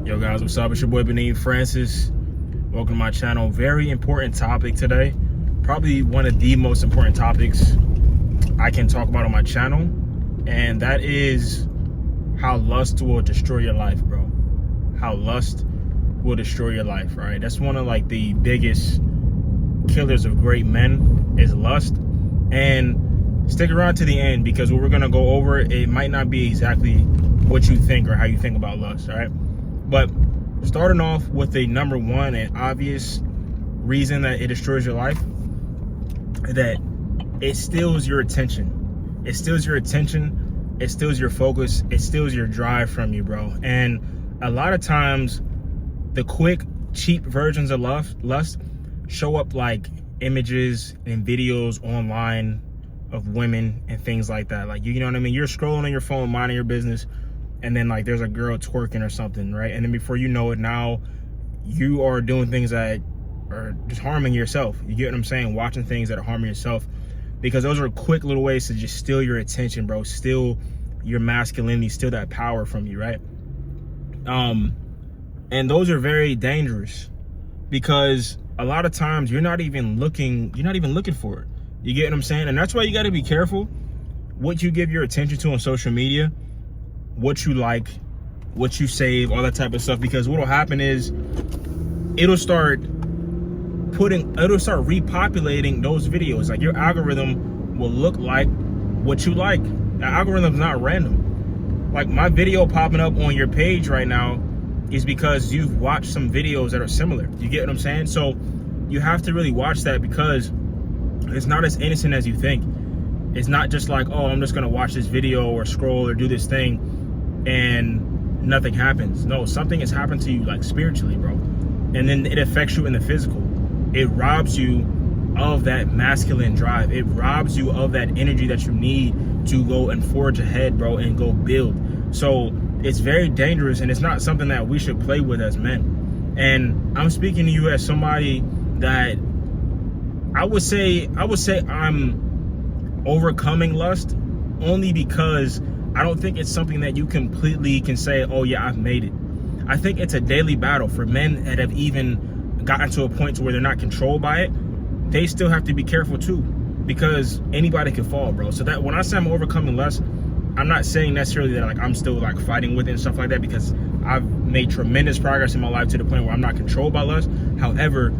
Yo guys, what's up? It's your boy Benin Francis. Welcome to my channel. Very important topic today. Probably one of the most important topics I can talk about on my channel. And that is how lust will destroy your life, bro. How lust will destroy your life, right? That's one of like the biggest killers of great men is lust. And stick around to the end because what we're gonna go over, it might not be exactly what you think or how you think about lust, all right? But starting off with the number one and obvious reason that it destroys your life, that it steals your attention. It steals your attention, it steals your focus, it steals your drive from you, bro. And a lot of times, the quick, cheap versions of lust show up like images and videos online of women and things like that. Like, you know what I mean? You're scrolling on your phone, minding your business, and then like there's a girl twerking or something, right? And then before you know it, now you are doing things that are just harming yourself. You get what I'm saying? Watching things that are harming yourself, because those are quick little ways to just steal your attention, bro. Steal your masculinity, steal that power from you, right? And those are very dangerous because a lot of times you're not even looking for it. You get what I'm saying? And that's why you got to be careful what you give your attention to on social media, what you like, what you save, all that type of stuff, because what'll happen is it'll start repopulating those videos. Like, your algorithm will look like what you like. The algorithm's not random. Like, my video popping up on your page right now is because you've watched some videos that are similar. You get what I'm saying? So you have to really watch that, because it's not as innocent as you think. It's not just like, oh, I'm just gonna watch this video or scroll or do this thing and nothing happens. No, something has happened to you, like, spiritually, bro. And then it affects you in the physical. It robs you of that masculine drive. It robs you of that energy that you need to go and forge ahead, bro, and go build. So it's very dangerous, and it's not something that we should play with as men. And I'm speaking to you as somebody that I would say I'm overcoming lust, only because I don't think it's something that you completely can say, oh yeah, I've made it. I think it's a daily battle for men that have even gotten to a point to where they're not controlled by it. They still have to be careful too, because anybody can fall, bro. So that when I say I'm overcoming lust, I'm not saying necessarily that like I'm still like fighting with it and stuff like that, because I've made tremendous progress in my life to the point where I'm not controlled by lust. However,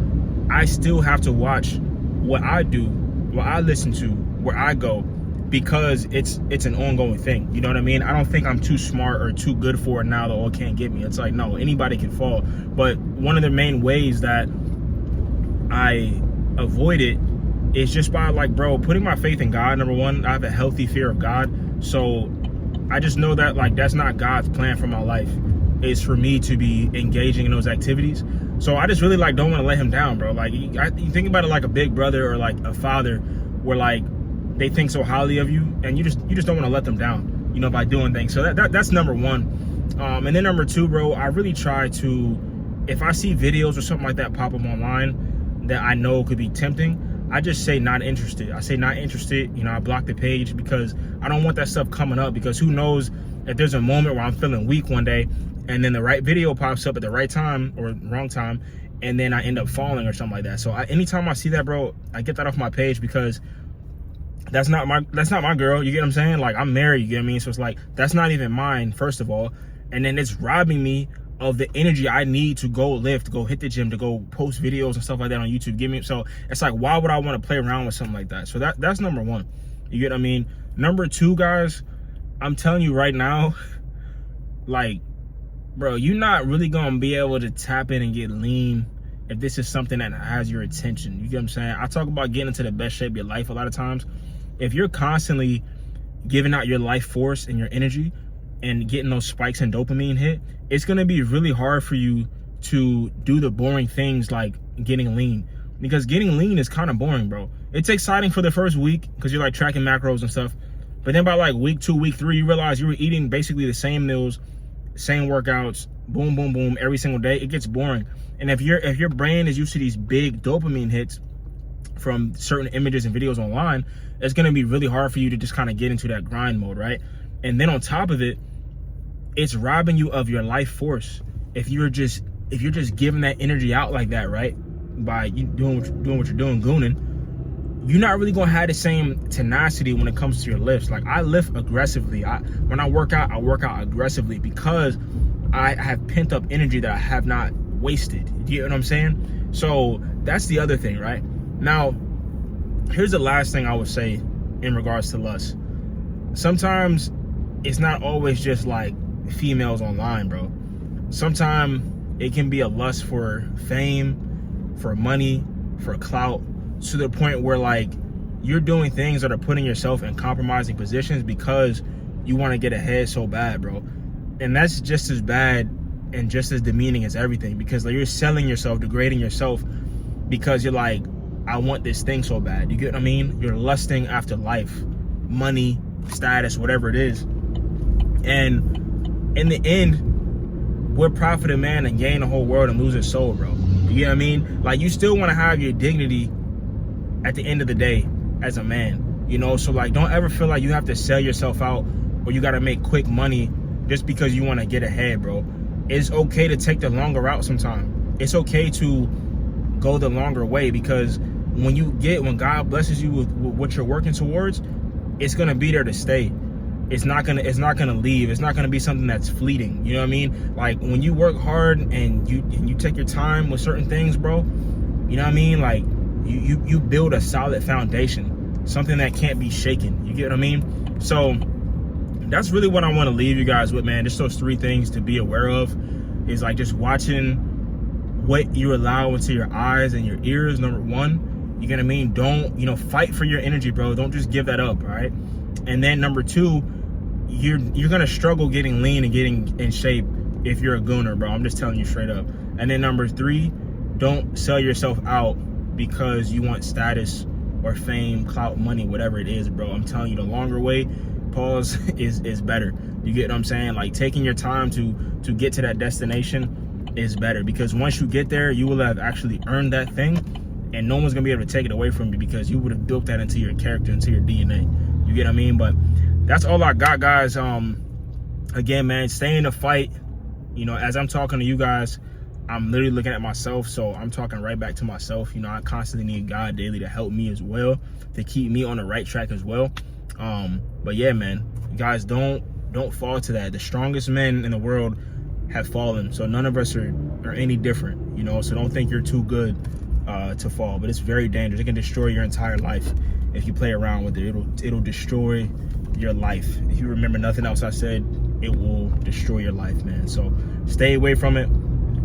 I still have to watch what I do, what I listen to, where I go, because it's an ongoing thing. You know what I mean? I don't think I'm too smart or too good for it now that all can't get me. It's like, no, anybody can fall. But one of the main ways that I avoid it is just by, like, bro, putting my faith in God. Number one, I have a healthy fear of God. So I just know that, like, that's not God's plan for my life, is for me to be engaging in those activities. So I just really, like, don't want to let him down, bro. Like, you think about it like a big brother or like a father, where like they think so highly of you, and you just don't want to let them down, you know, by doing things. So that's number one. And then number two, bro, I really try to, if I see videos or something like that pop up online that I know could be tempting, I just say not interested. I say not interested. You know, I block the page, because I don't want that stuff coming up, because who knows if there's a moment where I'm feeling weak one day and then the right video pops up at the right time or wrong time, and then I end up falling or something like that. So anytime I see that, bro, I get that off my page, because that's not my girl. You get what I'm saying? Like, I'm married, you get what I mean? So it's like, that's not even mine, first of all. And then it's robbing me of the energy I need to go lift, to go hit the gym, to go post videos and stuff like that on YouTube. So it's like, why would I want to play around with something like that? So that's number one. You get what I mean? Number two, guys, I'm telling you right now, like, bro, you're not really gonna be able to tap in and get lean if this is something that has your attention. You get what I'm saying? I talk about getting into the best shape of your life a lot of times. If you're constantly giving out your life force and your energy and getting those spikes in dopamine hit, it's gonna be really hard for you to do the boring things like getting lean, because getting lean is kind of boring, bro. It's exciting for the first week because you're like tracking macros and stuff, but then by like week 2, week 3, you realize you were eating basically the same meals, same workouts, boom, boom, boom, every single day. It gets boring. And if your brain is used to these big dopamine hits from certain images and videos online, it's gonna be really hard for you to just kind of get into that grind mode, right? And then on top of it, it's robbing you of your life force. if you're just giving that energy out like that, right, by you doing what you're doing, gooning, you're not really gonna have the same tenacity when it comes to your lifts. Like, I lift aggressively. When I work out aggressively because I have pent up energy that I have not wasted. You know what I'm saying? So that's the other thing, right? Now, here's the last thing I would say in regards to lust. Sometimes it's not always just like females online, bro. Sometimes it can be a lust for fame, for money, for clout, to the point where like you're doing things that are putting yourself in compromising positions because you want to get ahead so bad, bro. And that's just as bad and just as demeaning as everything, because like, you're selling yourself, degrading yourself because you're like, I want this thing so bad. You get what I mean? You're lusting after life, money, status, whatever it is. And in the end, what profit a man and gain the whole world and lose his soul, bro? You get what I mean? Like, you still want to have your dignity at the end of the day as a man, you know? So like, don't ever feel like you have to sell yourself out or you got to make quick money just because you want to get ahead, bro. It's okay to take the longer route sometimes. It's okay to go the longer way, because when God blesses you with what you're working towards, it's going to be there to stay. It's not gonna leave. It's not gonna be something that's fleeting. You know what I mean? Like, when you work hard and you take your time with certain things, bro, you know what I mean? Like, you build a solid foundation, something that can't be shaken. You get what I mean? So that's really what I want to leave you guys with, man. Just those 3 things to be aware of is like just watching what you allow into your eyes and your ears. Number 1, you get what I mean? Don't, fight for your energy, bro. Don't just give that up, all right? And then number 2, you're gonna struggle getting lean and getting in shape if you're a gooner, bro. I'm just telling you straight up. And then number 3, don't sell yourself out because you want status or fame, clout, money, whatever it is, bro. I'm telling you, the longer way, pause, is better. You get what I'm saying? Like, taking your time to get to that destination is better, because once you get there, you will have actually earned that thing, and no one's gonna be able to take it away from you because you would have built that into your character, into your DNA. You get what I mean? But that's all I got, guys. Again, man, stay in the fight. As I'm talking to you guys, I'm literally looking at myself, so I'm talking right back to myself. I constantly need God daily to help me as well, to keep me on the right track as well. But yeah, man, guys, don't fall to that. The strongest men in the world have fallen, so none of us are any different, so don't think you're too good to fall. But it's very dangerous. It can destroy your entire life if you play around with it. It'll destroy your life. If you remember nothing else I said, it will destroy your life, man. So stay away from it,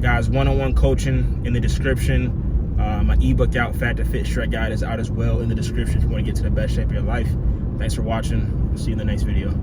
guys. One-on-one coaching in the description. My ebook out, Fat to Fit Shred Guide, is out as well in the description if you want to get to the best shape of your life. Thanks for watching. See you in the next video.